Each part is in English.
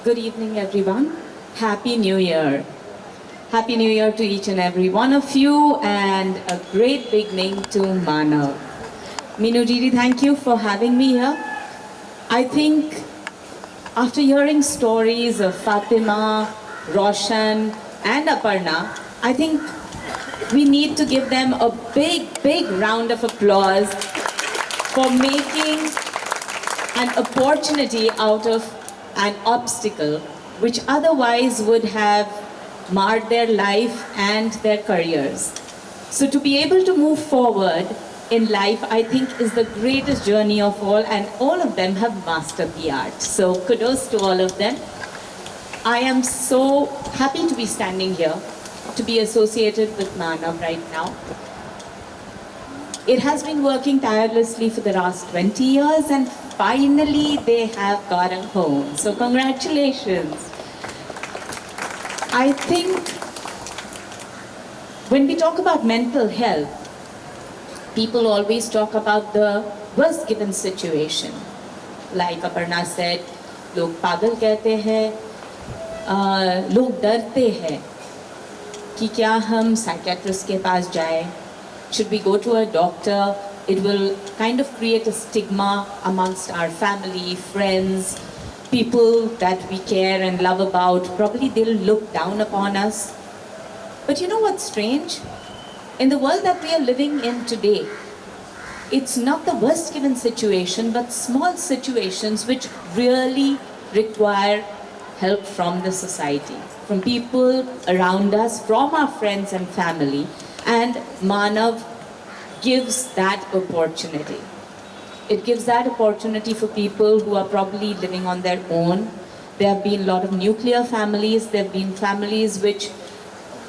Good evening, everyone. Happy New Year. Happy New Year to each and every one of you, and a great beginning to Manav. Minu Didi, thank you for having me here. I think after hearing stories of Fatima, Roshan, and Aparna, I think we need to give them a big round of applause for making an opportunity out of an obstacle which otherwise would have marred their life and their careers. So to be able to move forward in life, I think, is the greatest journey of all, and all of them have mastered the art. So kudos to all of them. I am so happy to be standing here, to be associated with Manav right now. It has been working tirelessly for the last 20 years, and finally they have gotten home. So congratulations. I think when we talk about mental health, people always talk about the worst given situation. Like Aparna said, लोग पागल कहते हैं, लोग डरते हैं कि क्या हम psychiatrist के पास जाएं? Should we go to a doctor? It will kind of create a stigma amongst our family, friends, people that we care and love about. Probably they'll look down upon us. But you know what's strange? In the world that we are living in today, it's not the worst given situation, but small situations which really require help from the society, from people around us, from our friends and family. And Manav gives that opportunity. It gives that opportunity for people who are probably living on their own. There have been a lot of nuclear families. There have been families which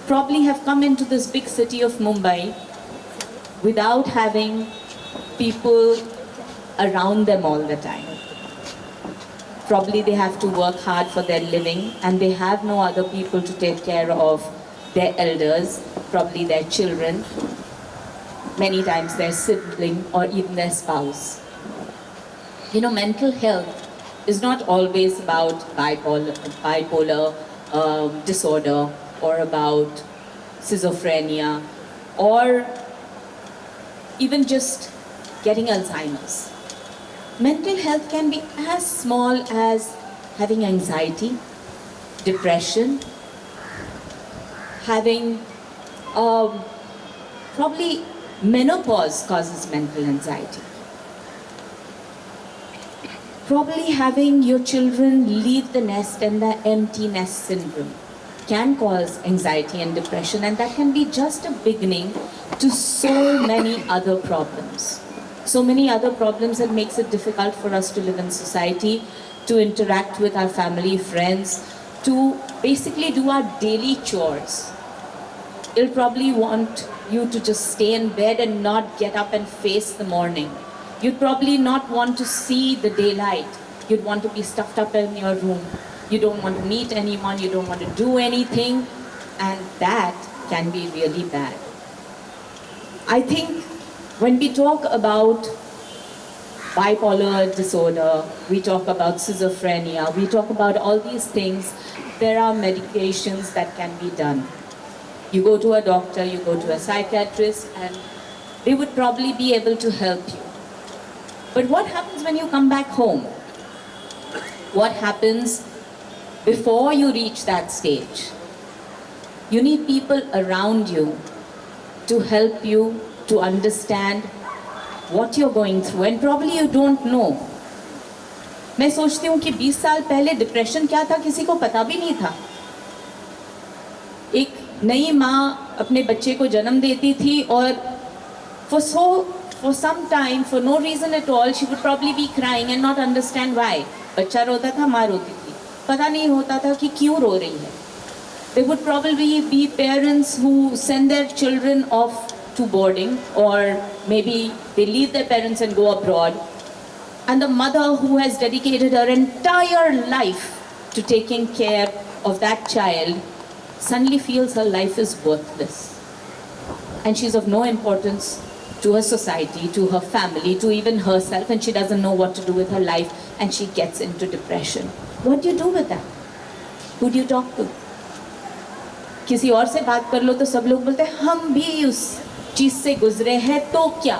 probably have come into this big city of Mumbai without having people around them all the time. Probably they have to work hard for their living, and they have no other people to take care of their elders, probably their children, many times their sibling or even their spouse. You know, mental health is not always about bipolar disorder, or about schizophrenia, or even just getting Alzheimer's. Mental health can be as small as having anxiety, depression, having probably menopause causes mental anxiety. Probably having your children leave the nest and the empty nest syndrome can cause anxiety and depression, and that can be just a beginning to so many other problems. So many other problems that makes it difficult for us to live in society, to interact with our family, friends, to basically do our daily chores. You'll probably want you to just stay in bed and not get up and face the morning. You'd probably not want to see the daylight. You'd want to be stuffed up in your room. You don't want to meet anyone, you don't want to do anything, and that can be really bad. I think when we talk about bipolar disorder, we talk about schizophrenia, we talk about all these things, there are medications that can be done. You go to a doctor, you go to a psychiatrist, and they would probably be able to help you. But what happens when you come back home? What happens before you reach that stage? You need people around you to help you to understand what you're going through, and probably you don't know. मैं सोचती हूँ कि 20 साल पहले depression क्या था किसी को पता भी नहीं था. एक नई माँ अपने बच्चे को जन्म देती थी, और for some time, for no reason at all, she would probably be crying and not understand why. बच्चा रोता था, माँ रोती थी, पता नहीं होता था कि क्यों रो रही है. There would probably be parents who send their children off to boarding, or maybe they leave their parents and go abroad. And the mother who has dedicated her entire life to taking care of that child suddenly feels her life is worthless. And she's of no importance to her society, to her family, to even herself, and she doesn't know what to do with her life, and she gets into depression. What do you do with that? Who do you talk to? किसी और से बात कर लो तो सब लोग बोलते हैं हम भी उस चीज से गुजरे हैं तो क्या,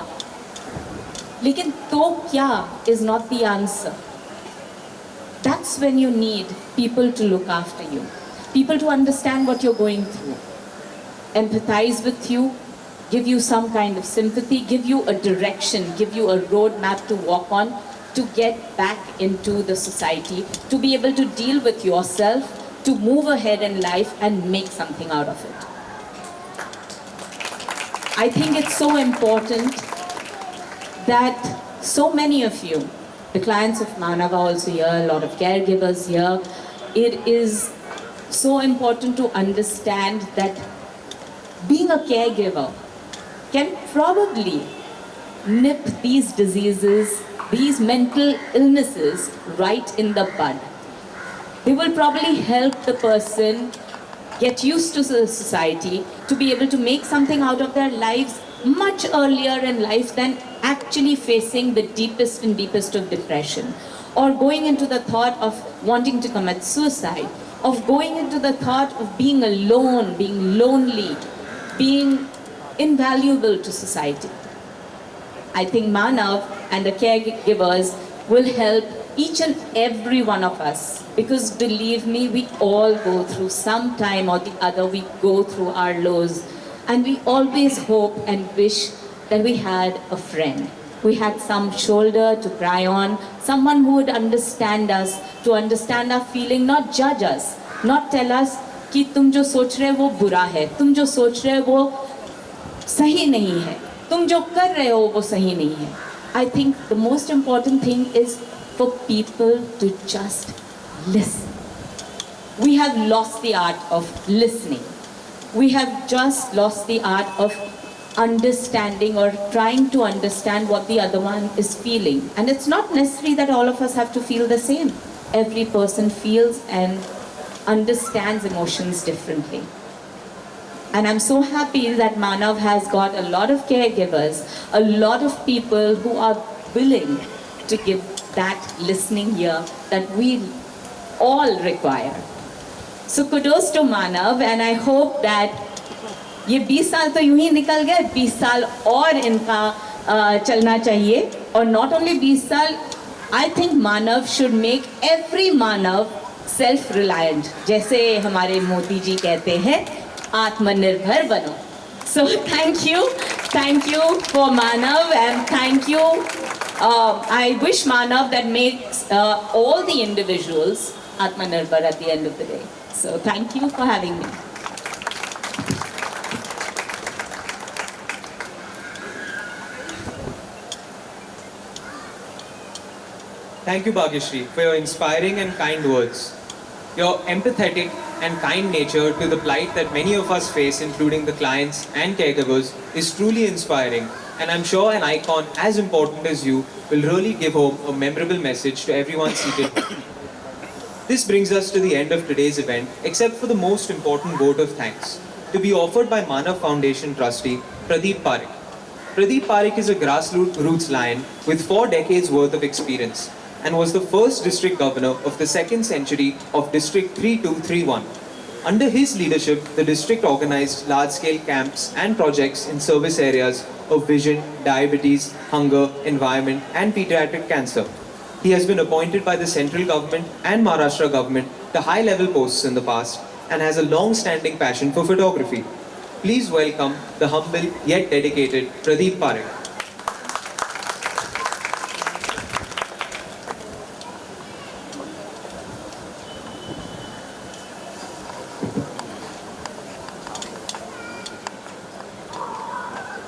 लेकिन तो क्या is not the answer. That's when you need people to look after you, people to understand what you're going through, empathize with you, give you some kind of sympathy, give you a direction, give you a roadmap to walk on, to get back into the society, to be able to deal with yourself, to move ahead in life and make something out of it. I think it's so important that so many of you, the clients of Manav are also here, a lot of caregivers here. It is so important to understand that being a caregiver can probably nip these diseases, these mental illnesses right in the bud. They will probably help the person get used to the society, to be able to make something out of their lives much earlier in life than actually facing the deepest and deepest of depression, or going into the thought of wanting to commit suicide, of going into the thought of being alone, being lonely, being invaluable to society. I think Manav and the caregivers will help each and every one of us, because believe me, we all go through some time or the other, we go through our lows, and we always hope and wish that we had a friend. We had some shoulder to cry on, someone who would understand us, to understand our feeling, not judge us, not tell us कि तुम जो सोच रहे हो वो बुरा है, तुम जो सोच रहे हो वो सही नहीं है, तुम जो कर रहे हो वो सही नहीं है. I think the most important thing is for people to just listen. We have lost the art of listening. We have just lost the art of understanding or trying to understand what the other one is feeling. And it's not necessary that all of us have to feel the same. Every person feels and understands emotions differently. And I'm so happy that Manav has got a lot of caregivers, a lot of people who are willing to give that listening ear that we all require. So kudos to Manav, and I hope that ये 20 साल तो यूं ही निकल गए, 20 साल और इनका चलना चाहिए. और not only 20 साल, I think Manav should make every Manav self-reliant. जैसे हमारे मोदी जी कहते हैं, आत्मनिर्भर बनो. So thank you for Manav, and thank you. I wish Manav that makes all the individuals Atmanirbhar at the end of the day. So thank you for having me. Thank you, Bhagyashree, for your inspiring and kind words. Your empathetic and kind nature to the plight that many of us face, including the clients and caregivers, is truly inspiring. And I'm sure an icon as important as you will really give home a memorable message to everyone seated. This brings us to the end of today's event, except for the most important vote of thanks, to be offered by Manav Foundation trustee Pradeep Parekh. Pradeep Parekh is a grassroots lion with 4 decades worth of experience, and was the first district governor of the 2nd century of District 3231. Under his leadership, the district organized large-scale camps and projects in service areas of vision, diabetes, hunger, environment, and pediatric cancer. He has been appointed by the central government and Maharashtra government to high-level posts in the past, and has a long-standing passion for photography. Please welcome the humble yet dedicated Pradeep Parekh.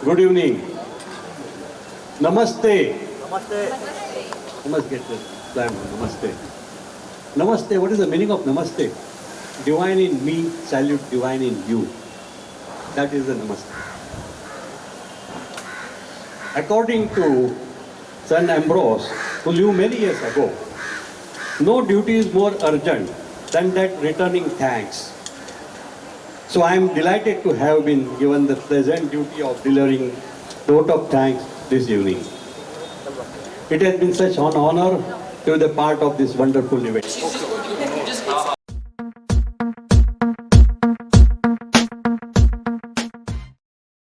Good evening. Namaste. Namaste. I must get this plan. Namaste. Namaste. What is the meaning of Namaste? Divine in me, salute divine in you. That is the Namaste. According to Saint Ambrose, who lived many years ago, no duty is more urgent than that returning thanks. So I am delighted to have been given the pleasant duty of delivering vote of thanks this evening. It has been such an honor to be the part of this wonderful event.